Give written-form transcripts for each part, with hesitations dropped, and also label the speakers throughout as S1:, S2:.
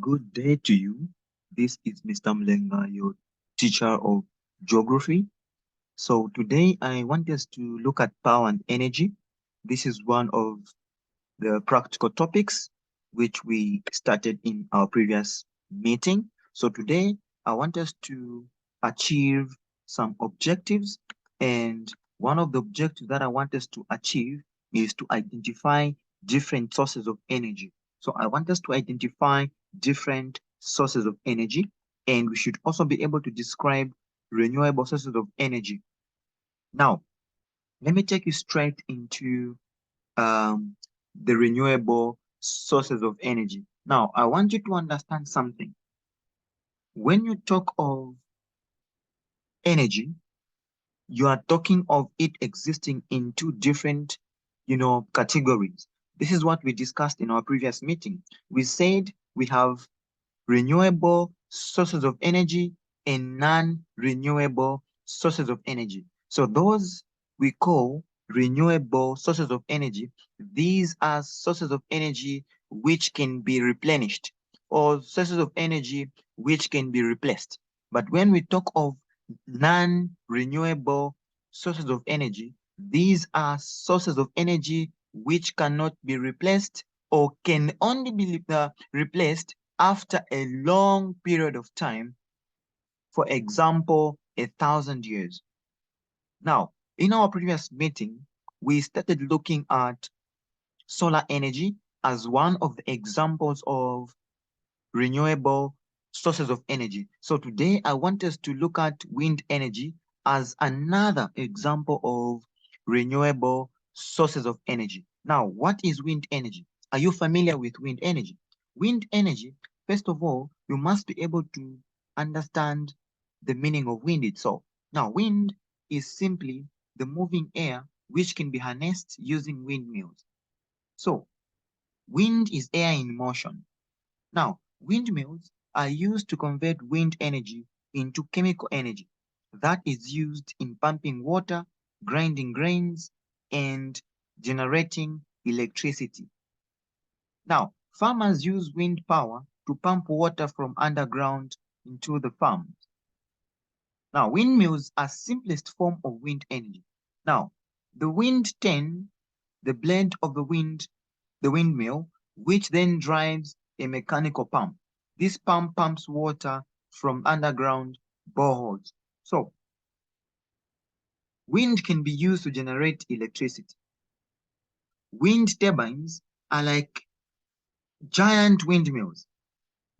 S1: Good day to you. This is Mr. Mlenga, your teacher of geography. So today I want us to look at power and energy. This is one of the practical topics which we started in our previous meeting. So today I want us to achieve some objectives, and one of the objectives that I want us to achieve is to identify different sources of energy. So I want us to identify different sources of energy, and we should also be able to describe renewable sources of energy. Now, let me take you straight into um, the renewable sources of energy. Now, I want you to understand something. When you talk of energy, you are talking of it existing in two different, categories. This is what we discussed in our previous meeting. We said we have renewable sources of energy and non-renewable sources of energy. So those we call renewable sources of energy. These are sources of energy which can be replenished or sources of energy which can be replaced. But when we talk of non-renewable sources of energy, these are sources of energy which cannot be replaced or can only be replaced after a long period of time, for example, 1,000 years. Now, in our previous meeting, we started looking at solar energy as one of the examples of renewable sources of energy. So today I want us to look at wind energy as another example of renewable sources of energy. Now, what is wind energy? Are you familiar with wind energy? Wind energy, first of all, you must be able to understand the meaning of wind itself. Now, wind is simply the moving air which can be harnessed using windmills. So, wind is air in motion. Now, windmills are used to convert wind energy into chemical energy that is used in pumping water, grinding grains, and generating electricity. Now, farmers use wind power to pump water from underground into the farms. Now, windmills are simplest form of wind energy. Now, the wind turn the blade of the windmill, which then drives a mechanical pump. This pump pumps water from underground boreholes. So, wind can be used to generate electricity. Wind turbines are like giant windmills.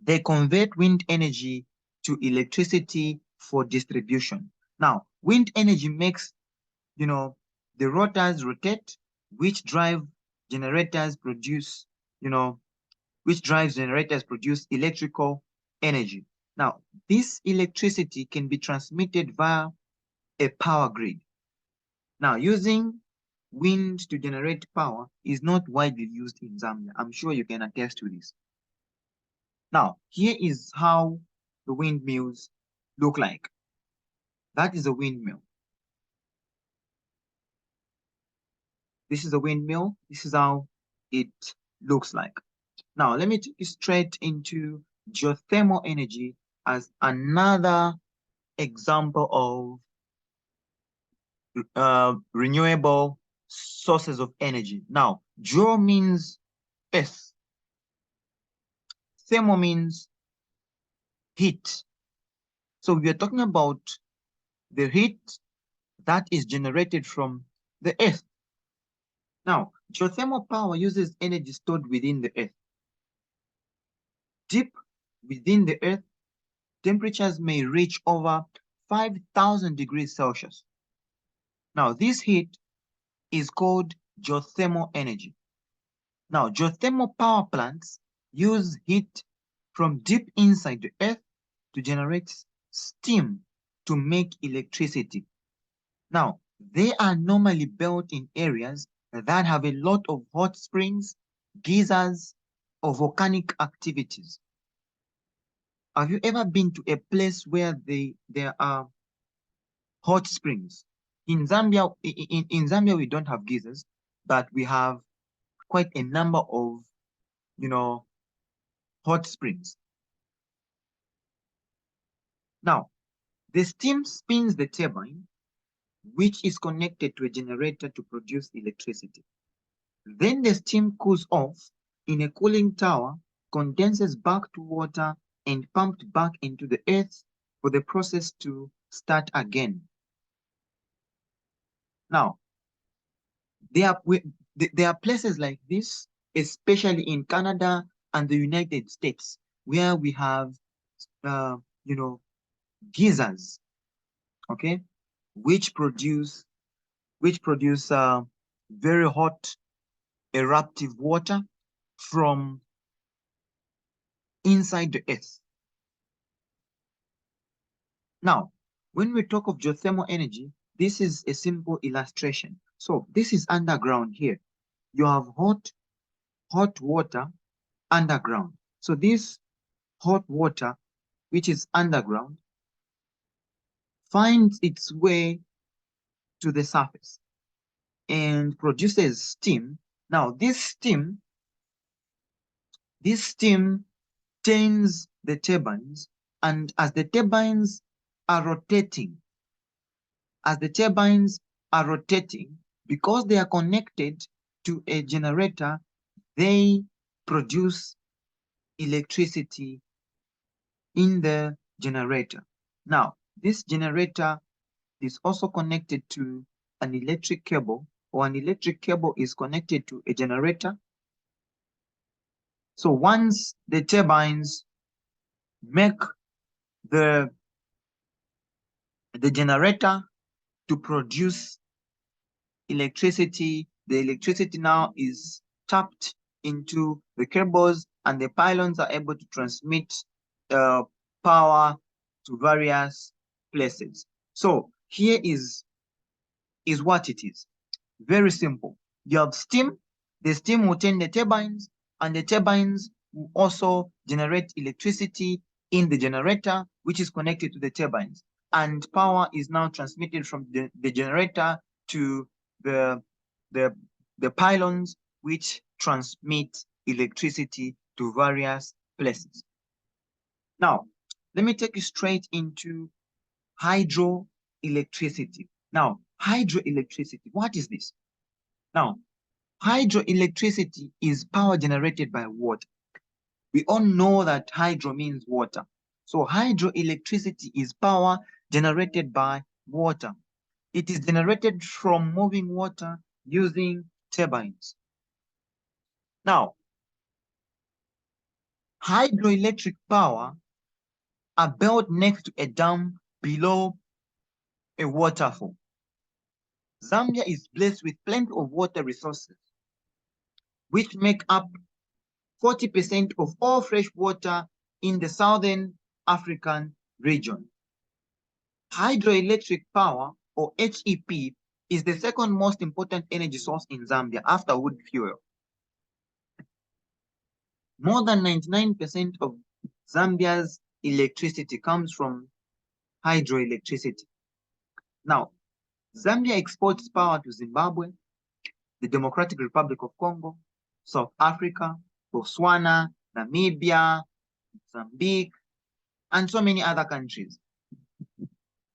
S1: They convert wind energy to electricity for distribution. Now, wind energy makes, you know, the rotors rotate, which drive generators produce, you know, which drives generators produce electrical energy. Now, this electricity can be transmitted via a power grid. Now, using wind to generate power is not widely used in Zambia. I'm sure you can attest to this. Now, here is how the windmills look like. That is a windmill. This is a windmill. This is how it looks like. Now, let me take you straight into geothermal energy as another example of renewable sources of energy. Now, geo means earth, thermal means heat. So we are talking about the heat that is generated from the earth. Now, geothermal power uses energy stored within the earth. Deep within the earth, temperatures may reach over 5,000 degrees Celsius. Now, this heat is called geothermal energy. Now, geothermal power plants use heat from deep inside the earth to generate steam to make electricity. Now, they are normally built in areas that have a lot of hot springs, geysers, or volcanic activities. Have you ever been to a place where there are hot springs? In Zambia, in Zambia, we don't have geysers, but we have quite a number of, you know, hot springs. Now, the steam spins the turbine, which is connected to a generator to produce electricity. Then the steam cools off in a cooling tower, condenses back to water, and pumped back into the earth for the process to start again. Now, there are places like this, especially in Canada and the United States, where we have, uh, you know, geysers, okay, which produce very hot eruptive water from inside the earth. Now, when we talk of geothermal energy, this is a simple illustration. So this is underground here. You have hot water underground. So this hot water, which is underground, finds its way to the surface and produces steam. Now, this steam turns the turbines, and as the turbines are rotating, because they are connected to a generator, they produce electricity in the generator. Now, this generator is also connected to an electric cable, or an electric cable is connected to a generator. So once the turbines make the generator to produce electricity, the electricity now is tapped into the cables, and the pylons are able to transmit power to various places. So here is what it is. Very simple. You have steam, the steam will turn the turbines, and the turbines will also generate electricity in the generator, which is connected to the turbines. And power is now transmitted from the generator to the, the, the pylons, which transmit electricity to various places. Now, let me take you straight into hydroelectricity. Now, hydroelectricity, what is this? Now, hydroelectricity is power generated by water. We all know that hydro means water. So hydroelectricity is power generated by water. It is generated from moving water using turbines. Now, hydroelectric power are built next to a dam below a waterfall. Zambia is blessed with plenty of water resources, which make up 40% of all fresh water in the southern African region. Hydroelectric power, or HEP, is the second most important energy source in Zambia after wood fuel. More than 99% of Zambia's electricity comes from hydroelectricity. Now, Zambia exports power to Zimbabwe, the Democratic Republic of Congo, South Africa, Botswana, Namibia, Mozambique, and so many other countries.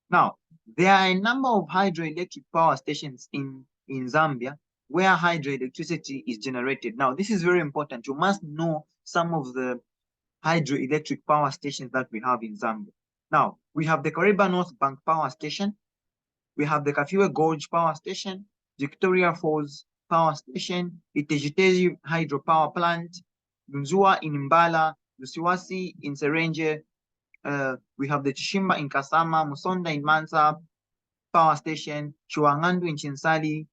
S1: Now, there are a number of hydroelectric power stations in Zambia where hydroelectricity is generated. Now, this is very important. You must know some of the hydroelectric power stations that we have in Zambia. Now, we have the Kariba North Bank Power Station. We have the Kafiwe Gorge Power Station, Victoria Falls Power Station, Itejiteji Hydropower Plant, Nzua in Mbala, Lusiwasi in Serenje. We have the Chishimba in Kasama, Musonda in Mansa Power Station, Chuangandu in Chinsali.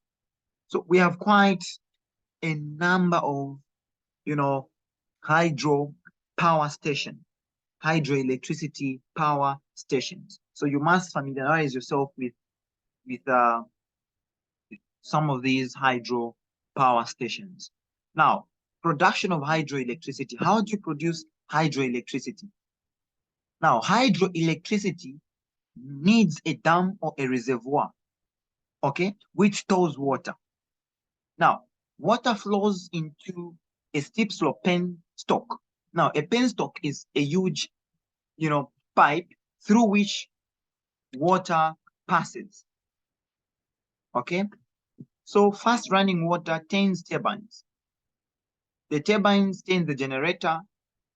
S1: So we have quite a number of, hydro power station, hydroelectricity power stations. So you must familiarize yourself with some of these hydro power stations. Now, production of hydroelectricity. How do you produce hydroelectricity? Now, hydroelectricity needs a dam or a reservoir, okay, which stores water. Now, water flows into a steep slope penstock. Now, a penstock is a huge, pipe through which water passes. Okay, so fast running water turns turbines. The turbines turn the generator,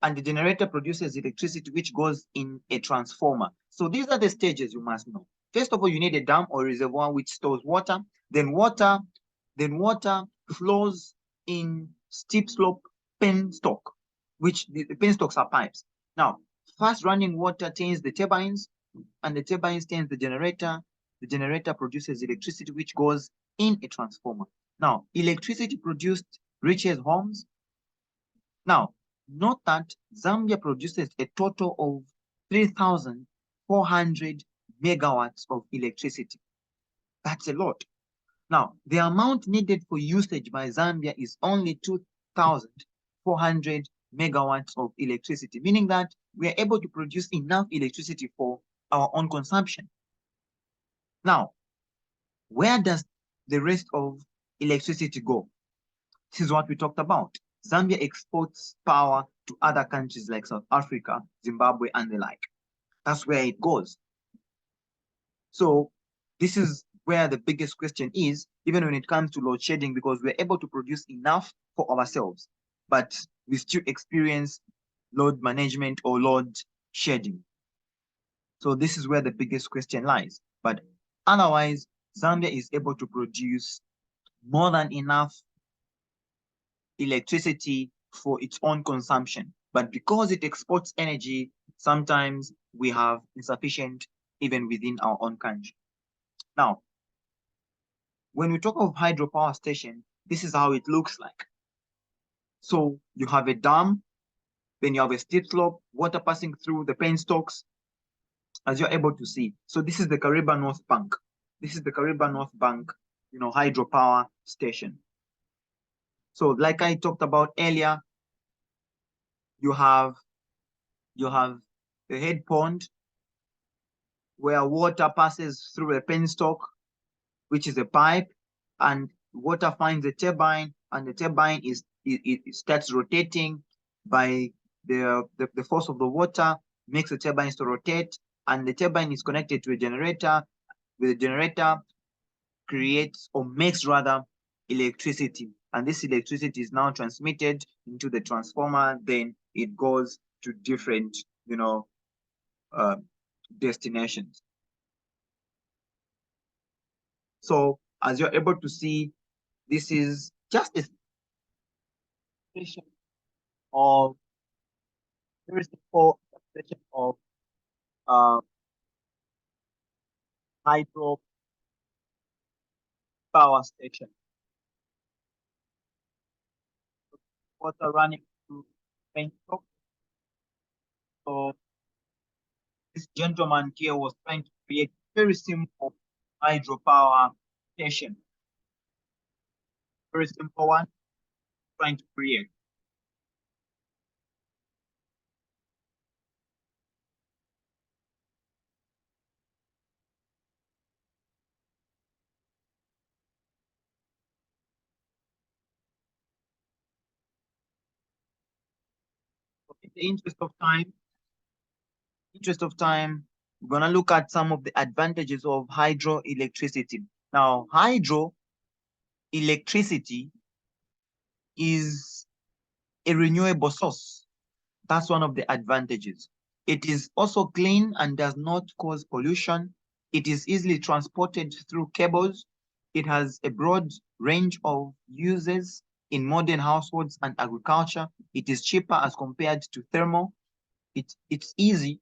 S1: and the generator produces electricity which goes in a transformer. So these are the stages you must know. First of all, you need a dam or reservoir which stores water. Then water flows in steep slope penstock, which the penstocks are pipes. Now, fast running water turns the turbines, and the turbines turns the generator. The generator produces electricity which goes in a transformer. Now, electricity produced reaches homes. Now, note that Zambia produces a total of 3,400 megawatts of electricity. That's a lot. Now, the amount needed for usage by Zambia is only 2,400 megawatts of electricity, meaning that we are able to produce enough electricity for our own consumption. Now, where does the rest of electricity go? This is what we talked about. Zambia exports power to other countries like South Africa, Zimbabwe, and the like. That's where it goes. So this is where the biggest question is, even when it comes to load shedding, because we're able to produce enough for ourselves, but we still experience load management or load shedding. So this is where the biggest question lies. But otherwise, Zambia is able to produce more than enough electricity for its own consumption. But because it exports energy, sometimes we have insufficient even within our own country. Now, when we talk of hydropower station, this is how it looks like. So you have a dam, then you have a steep slope, water passing through the penstocks, as you're able to see. So this is the Kariba North Bank. This is the Kariba North Bank, hydropower station. So like I talked about earlier, you have the head pond where water passes through a penstock, which is a pipe, and water finds the turbine, and the turbine it starts rotating by the force of the water, makes the turbines to rotate, and the turbine is connected to a generator. The generator creates or makes rather electricity, and this electricity is now transmitted into the transformer. Then it goes to different destinations. So as you're able to see, this is just a illustration of very simple illustration of uh, hydro power station. Water running through Bangkok. So this gentleman here was trying to create very simple hydropower station. Very simple one, trying to create. So in the interest of time, we're gonna look at some of the advantages of hydroelectricity. Now, hydroelectricity is a renewable source. That's one of the advantages. It is also clean and does not cause pollution. It is easily transported through cables. It has a broad range of uses in modern households and agriculture. It is cheaper as compared to thermal. It's easy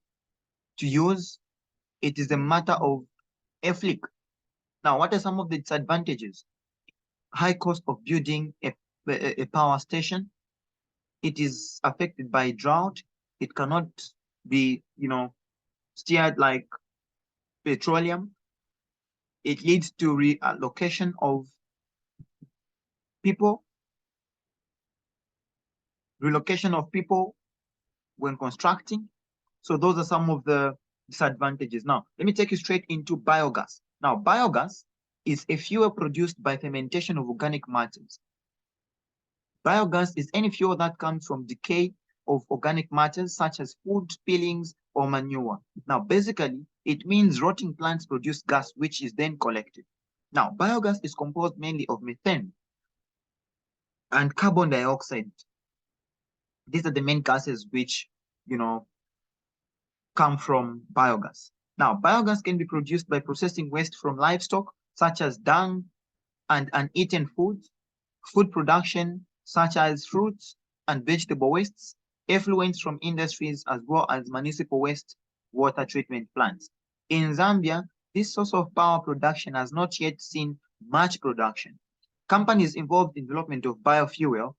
S1: to use. It is a matter of a flick. Now, what are some of the disadvantages? High cost of building a power station. It is affected by drought. It cannot be, steered like petroleum. It leads to reallocation of people, relocation of people when constructing. So those are some of the disadvantages. Now, let me take you straight into biogas. Now, biogas is a fuel produced by fermentation of organic matters. Biogas is any fuel that comes from decay of organic matters, such as food peelings or manure. Now, basically, it means rotting plants produce gas, which is then collected. Now, biogas is composed mainly of methane and carbon dioxide. These are the main gases which, come from biogas. Now, biogas can be produced by processing waste from livestock, such as dung and uneaten foods, food production, such as fruits and vegetable wastes, effluents from industries, as well as municipal waste water treatment plants. In Zambia, this source of power production has not yet seen much production. Companies involved in development of biofuel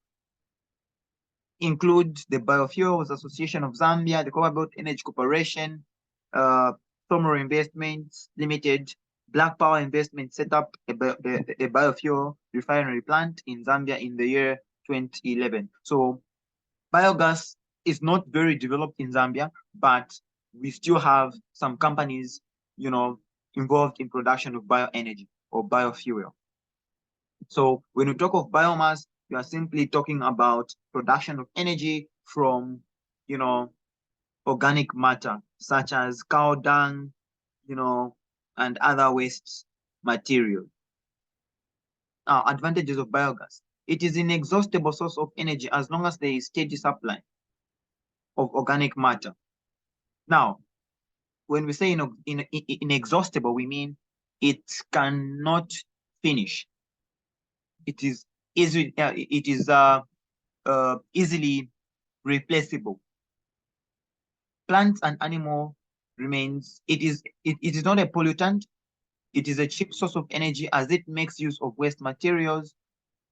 S1: include the Biofuels Association of Zambia, the Cobalt Energy Corporation, uh, Tomorrow Investments Limited, Black Power Investment set up a biofuel refinery plant in Zambia in the year 2011. So biogas is not very developed in Zambia, but we still have some companies, involved in production of bioenergy or biofuel. So when you talk of biomass, you are simply talking about production of energy from, organic matter, such as cow dung, and other waste material. Now, advantages of biogas. It is an inexhaustible source of energy as long as there is steady supply of organic matter. Now, when we say inexhaustible, we mean it cannot finish. It is easily replaceable. Plants and animal remains. It is not a pollutant. It is a cheap source of energy as it makes use of waste materials.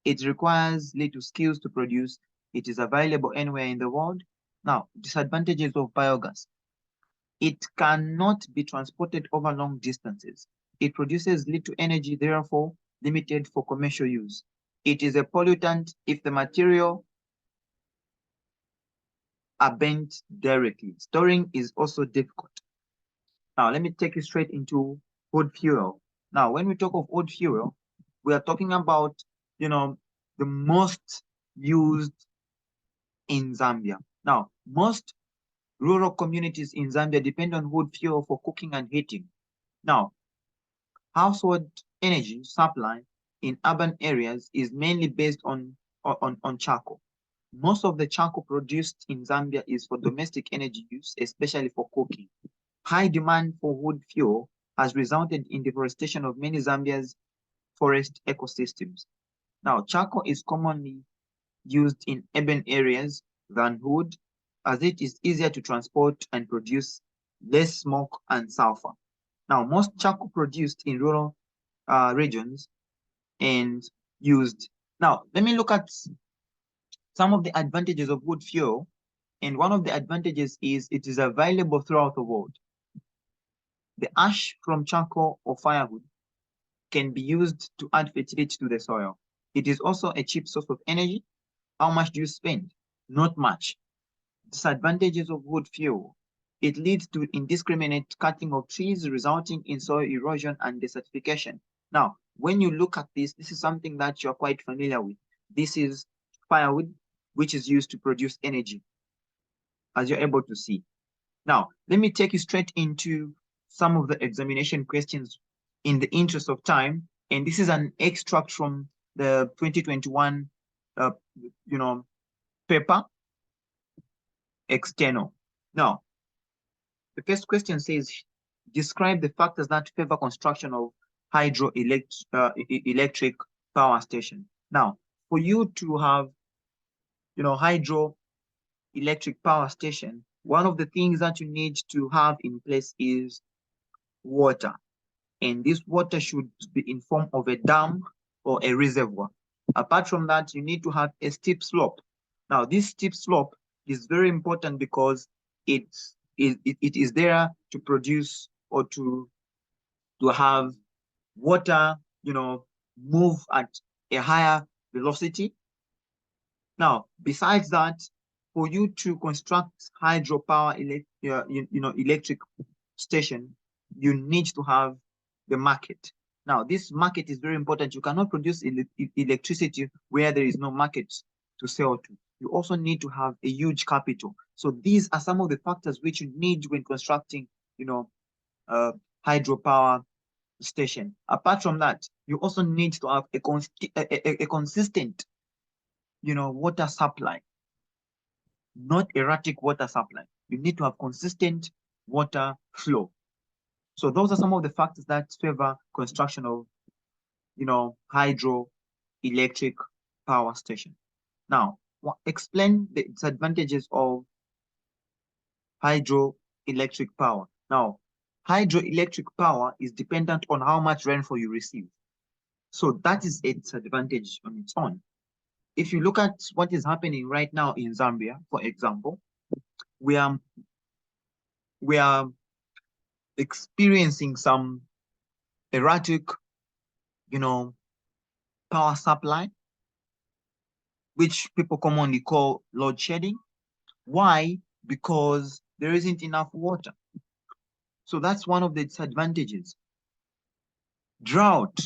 S1: It requires little skills to produce. It is available anywhere in the world. Now, disadvantages of biogas. It cannot be transported over long distances. It produces little energy, therefore limited for commercial use. It is a pollutant if the material are burnt directly. Storing is also difficult. Now, let me take you straight into wood fuel. Now, when we talk of wood fuel, we are talking about, the most used in Zambia. Now, most rural communities in Zambia depend on wood fuel for cooking and heating. Now, household energy supply in urban areas is mainly based on charcoal. Most of the charcoal produced in Zambia is for domestic energy use, especially for cooking. High demand for wood fuel has resulted in deforestation of many Zambia's forest ecosystems. Now, charcoal is commonly used in urban areas than wood, as it is easier to transport and produce less smoke and sulfur. Now, most charcoal produced in rural regions and used. Now, let me look at some of the advantages of wood fuel. And one of the advantages is it is available throughout the world. The ash from charcoal or firewood can be used to add fertility to the soil. It is also a cheap source of energy. How much do you spend? Not much. Disadvantages of wood fuel. It leads to indiscriminate cutting of trees, resulting in soil erosion and desertification. Now, when you look at this, this is something that you're quite familiar with. This is firewood, which is used to produce energy, as you're able to see. Now, let me take you straight into some of the examination questions in the interest of time. And this is an extract from the 2021, paper, external. Now, the first question says, describe the factors that favor construction of hydroelectric power station. Now, for you to have, hydroelectric power station, one of the things that you need to have in place is water. And this water should be in form of a dam or a reservoir. Apart from that, you need to have a steep slope. Now, this steep slope is very important because it is there to produce or to have water, move at a higher velocity. Now, besides that, for you to construct hydropower electric station, you need to have the market. Now, this market is very important. You cannot produce electricity where there is no market to sell to. You also need to have a huge capital. So these are some of the factors which you need when constructing, you know, a hydropower station. Apart from that, you also need to have a consistent, water supply, not erratic water supply. You need to have consistent water flow. So those are some of the factors that favor construction of, hydroelectric power station. Now, explain the disadvantages of hydroelectric power. Now, hydroelectric power is dependent on how much rainfall you receive. So that is a disadvantage on its own. If you look at what is happening right now in Zambia, for example, we are we are experiencing some erratic, you know, power supply, which people commonly call load shedding. Why? Because there isn't enough water. So that's one of the disadvantages. Drought,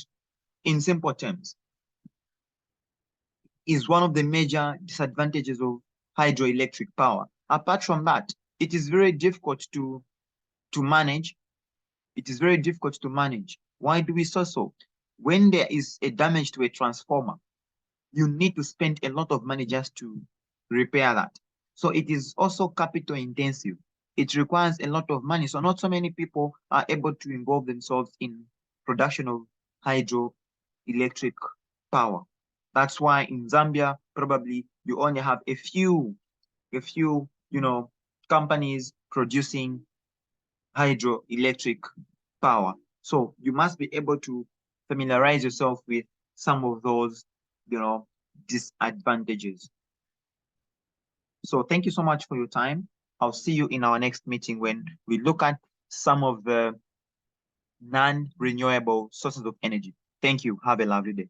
S1: in simple terms, is one of the major disadvantages of hydroelectric power. Apart from that, it is very difficult to manage. It is very difficult to manage. Why do we say so? When there is a damage to a transformer, you need to spend a lot of money just to repair that. So it is also capital intensive. It requires a lot of money. So not so many people are able to involve themselves in production of hydroelectric power. That's why in Zambia, probably you only have a few, companies producing hydroelectric power. So you must be able to familiarize yourself with some of those, disadvantages. So thank you so much for your time. I'll see you in our next meeting when we look at some of the non-renewable sources of energy. Thank you. Have a lovely day.